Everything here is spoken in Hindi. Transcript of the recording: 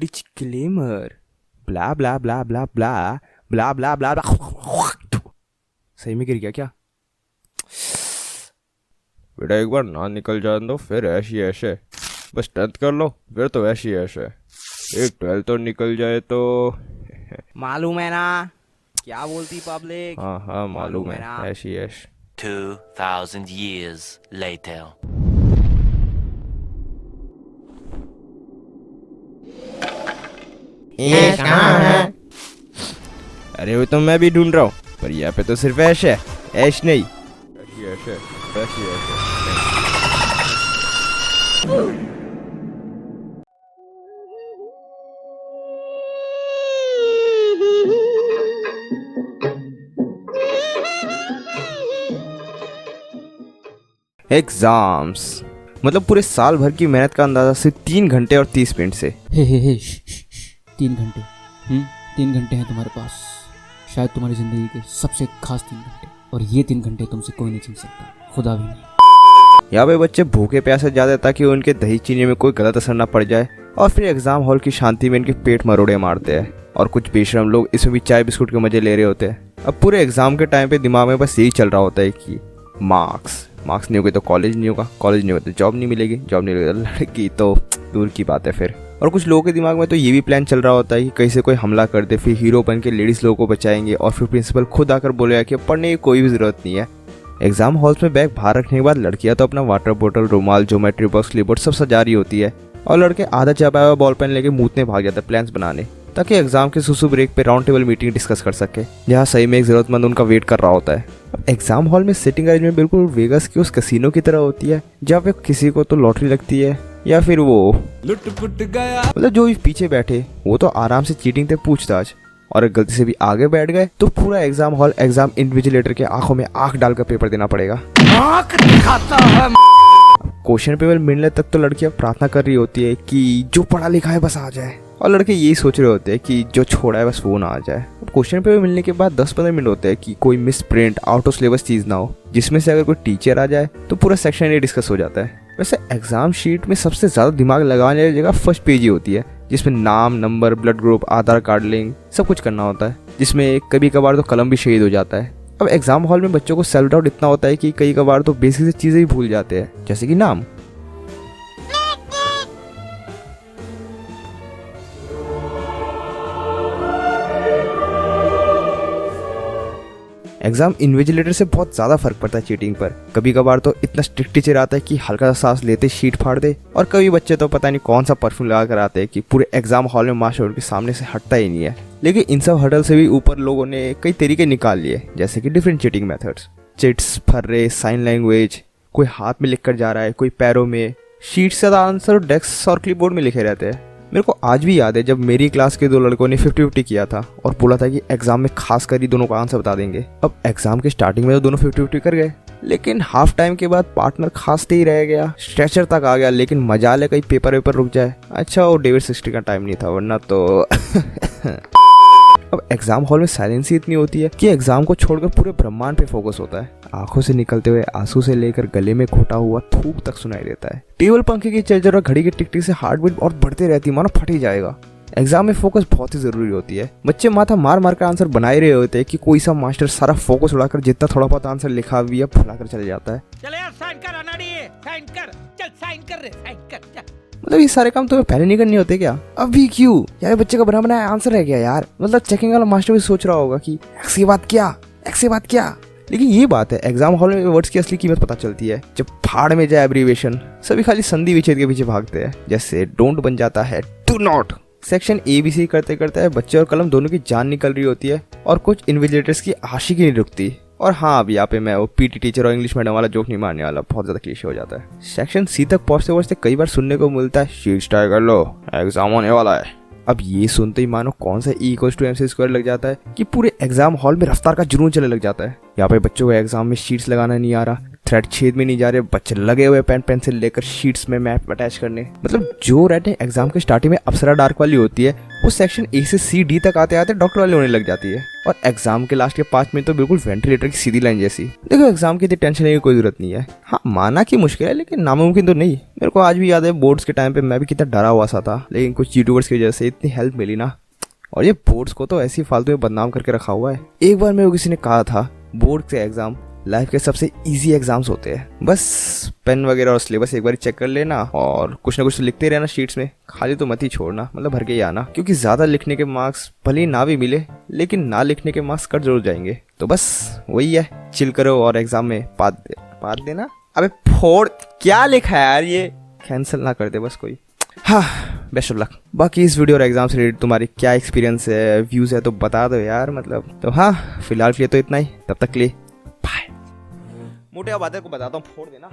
डिस्क्लेमर ब्ला ब्ला ब्ला ब्ला ब्ला ब्ला ब्ला ब्ला ब्ला। सही में गिर गया क्या? बेटा एक बार ना निकल जाए तो फिर ऐसी ऐसे, बस 10th कर लो फिर तो ऐसी ऐसे, एक 12th तो निकल जाए तो। मालूम है ना क्या बोलती पब्लिक? हाँ मालूम है, ना। ऐसी ऐश। 2000 years later. ये कहाँ है? अरे वो तो मैं भी ढूंढ रहा हूँ, पर यहाँ पे तो सिर्फ ऐश है, ऐश नहीं। ऐसी ऐश है, ऐसी ऐश है। एग्जाम्स मतलब पूरे साल भर की मेहनत का अंदाजा सिर्फ 3 घंटे और 30 मिनट से। हे 3 घंटे 3 घंटे हैं तुम्हारे पास, शायद तुम्हारी जिंदगी के सबसे खास 3 घंटे, और ये 3 घंटे तुमसे कोई नहीं छीन सकता, खुदा भी नहीं। यहाँ पे बच्चे भूखे प्यासे जाते ताकि उनके दही चीनी में कोई गलत असर ना पड़ जाए, और फिर एग्जाम हॉल की शांति में इनके पेट मरोड़े मारते हैं, और कुछ बेशरम लोग इसमें भी चाय बिस्कुट के मजे ले रहे होते हैं। अब पूरे एग्जाम के टाइम पे दिमाग में बस यही चल रहा होता है कि मार्क्स नहीं होगे तो कॉलेज नहीं होगा, कॉलेज नहीं होगा तो जॉब नहीं मिलेगी, जॉब नहीं मिलेगी तो लड़की तो दूर की बात है फिर। और कुछ लोगों के दिमाग में तो ये भी प्लान चल रहा होता है कि कहीं से कोई हमला कर दे, फिर हीरो बन के लेडीज लोगों को बचाएंगे, और फिर प्रिंसिपल खुद आकर बोलेगा कि पढ़ने की कोई भी जरूरत नहीं है। एग्जाम हॉल्स में बैग बाहर रखने के बाद लड़कियां तो अपना वाटर बोतल, रुमाल, ज्योमेट्री बॉक्स, क्लिपबोर्ड सब सजा रही होती है, और लड़के आधा चबाया हुआ बॉल पेन लेके मूतने भाग जाते प्लान्स बनाने, ताकि एग्जाम के सुसु ब्रेक पे राउंड टेबल मीटिंग डिस्कस कर सके, जहाँ सही में एक जरूरतमंद उनका वेट कर रहा होता है। एग्जाम हॉल में सिटिंग अरेंजमेंट बिल्कुल वेगस की उस कैसीनो की तरह होती है, जहाँ पे किसी को तो लॉटरी लगती है या फिर वो लुट-पुट गया, मतलब जो भी पीछे बैठे वो तो आराम से चीटिंग थे पूछताछ, और अगर गलती से भी आगे बैठ गए तो पूरा एग्जाम हॉल एग्जाम इन्विजिलेटर के आंखों में आंख डालकर पेपर देना पड़ेगा। आंख दिखाता है। क्वेश्चन पेपर मिलने तक तो लड़कियां प्रार्थना कर रही होती है कि जो पढ़ा लिखा है बस आ जाए, और लड़के यही सोच रहे होते हैं कि जो छोड़ा है बस वो ना आ जाए। क्वेश्चन पेपर मिलने के बाद 10-15 मिनट होते हैं कि कोई miss print, out of syllabus चीज ना हो, जिसमें से अगर कोई टीचर आ जाए तो पूरा सेक्शन ये डिस्कस हो जाता है। वैसे एग्जाम शीट में सबसे ज्यादा दिमाग लगाने वाली जगह फर्स्ट पेज ही होती है, जिसमें नाम, नंबर, ब्लड ग्रुप, आधार कार्ड लिंक सब कुछ करना होता है, जिसमें कभी कभार तो कलम भी शहीद हो जाता है। अब एग्जाम हॉल में बच्चों को सेल्फ डाउट इतना होता है कि कई कभार तो बेसिक से चीजें ही भूल जाते हैं, जैसे कि नाम। एग्जाम इन्विजिलेटर से बहुत ज्यादा फर्क पड़ता है चीटिंग पर। कभी कभार तो इतना स्ट्रिक्ट टीचर आता है कि हल्का सा सांस लेते शीट फाड़ दे, और कभी बच्चे तो पता नहीं कौन सा परफ्यूम लगा कर आते हैं कि पूरे एग्जाम हॉल में मास्टर उनके सामने से हटता ही नहीं है। लेकिन इन सब हर्डल से भी ऊपर लोगों ने कई तरीके निकाल लिए, जैसे कि different cheating methods, chits, फर्रे, sign language, कोई हाथ में लिख कर जा रहा है, कोई पैरों में। शीट से आंसर डेस्क और क्लिपबोर्ड में लिखे रहते हैं। मेरे को आज भी याद है जब मेरी क्लास के 2 लड़कों ने 50-50 किया था और बोला था कि एग्जाम में खास कर ही दोनों का आंसर बता देंगे। अब एग्जाम के स्टार्टिंग में तो दोनों 50-50 कर गए, लेकिन हाफ टाइम के बाद पार्टनर खासते ही रह गया, स्ट्रेचर तक आ गया, लेकिन मजाल है कहीं पेपर वेपर रुक जाए। अच्छा वो डेविड 60 का टाइम नहीं था, वरना तो अब एग्जाम हॉल में साइलेंस ही इतनी होती है कि एग्जाम को छोड़कर पूरे ब्रह्मांड पे फोकस होता है। आंखों से निकलते हुए आंसू से लेकर गले में घोटा हुआ थूक तक सुनाई देता है। टेबल, पंखे की चलचल और घड़ी की टिक-टिक से हार्ट बीट और बढ़ते रहती है, मानो फट ही जाएगा। एग्जाम में फोकस बहुत ही जरूरी होती है। बच्चे माथा मार मार कर आंसर बना ही रहे होते हैं कि कोई सा मास्टर सारा फोकस उड़ाकर जितना थोड़ा बहुत आंसर लिखा हुआ है भुलाकर चले जाता है। चल यार साइन कर, अनाड़ी है, साइन कर, चल साइन कर रे, साइन कर चल। मतलब ये सारे काम तुम्हें पहले नहीं करने होते क्या? अभी क्यों यार? बच्चे का बना बनाया आंसर है क्या यार? मतलब चेकिंग वाला मास्टर भी सोच रहा होगा कि एक्स की बात क्या, एक्स की बात क्या। लेकिन ये बात है, एग्जाम हॉल में वर्ड्स की असली कीमत पता चलती है जब फाड़ में जाए एब्रीविएशन। सभी खाली संधि विच्छेद के पीछे भागते हैं, जैसे डोंट बन जाता है डू नॉट। सेक्शन ABC करते करते बच्चे और कलम दोनों की जान निकल रही होती है, और कुछ इन्विजिलेटर्स की आशिकी नहीं रुकती। और हाँ, अब यहाँ पे मैं वो PT टीचर और इंग्लिश मैडम वाला जोक नहीं मारने वाला, बहुत ज्यादा क्लीशे हो जाता है। सेक्शन C तक पहुंचते पहुंचते कई बार सुनने को मिलता है शीट टाई कर लो, एग्जाम होने वाला है। अब ये सुनते ही मानो कौन सा E=MC² लग जाता है कि पूरे एग्जाम हॉल में रफ्तार का जुनून चलने लग जाता है। यहाँ पे बच्चों को एग्जाम में शीट्स लगाना नहीं आ रहा, थ्रेड छेद में नहीं जा रहे, बच्चे लगे हुए पेन पेंसिल लेकर शीट्स में मैप अटैच करने। मतलब जो राइटिंग एग्जाम के स्टार्टिंग में अप्सरा डार्क वाली होती है, वो सेक्शन ए से सी डी तक आते आते डॉक्टर वाली होने लग जाती है। और एग्जाम के लास्ट के 5 मिनट तो बिल्कुल वेंटिलेटर की सीधी लाइन जैसी। देखो एग्जाम की इतनी टेंशन लेने की कोई जरूरत नहीं है। हाँ माना कि मुश्किल है लेकिन नामुमकिन तो नहीं। मेरे को आज भी याद है बोर्ड्स के टाइम पे मैं भी कितना डरा हुआ सा था, लेकिन कुछ यूट्यूबर्स की वजह से इतनी हेल्प मिली ना। और ये बोर्ड्स को तो ऐसी फालतू में बदनाम करके रखा हुआ है। एक बार मेरे को किसी ने कहा था बोर्ड के एग्जाम लाइफ के सबसे इजी एग्जाम्स होते हैं, बस पेन वगैरह और सिलेबस एक बार चेक कर लेना और कुछ ना कुछ तो लिखते रहना शीट्स में, खाली तो मत ही छोड़ना, मतलब भर के ही आना। क्योंकि ज्यादा लिखने के मार्क्स भले ही ना भी मिले लेकिन ना लिखने के मार्क्स कट जरूर जाएंगे। तो बस वही है, चिल करो और एग्जाम में पास देना। अबे फोड़ क्या लिखा है यार, ये कैंसिल ना कर दे बस कोई। हाँ बेस्ट ऑफ लक। बाकी इस वीडियो और एग्जाम से रिलेटेड तुम्हारी क्या एक्सपीरियंस है, व्यूज है तो बता दो यार, मतलब। तो हाँ फिलहाल के लिए तो इतना ही, तब तक के लिए बाय। मोटे बातें को बताता हूँ, फोड़ देना।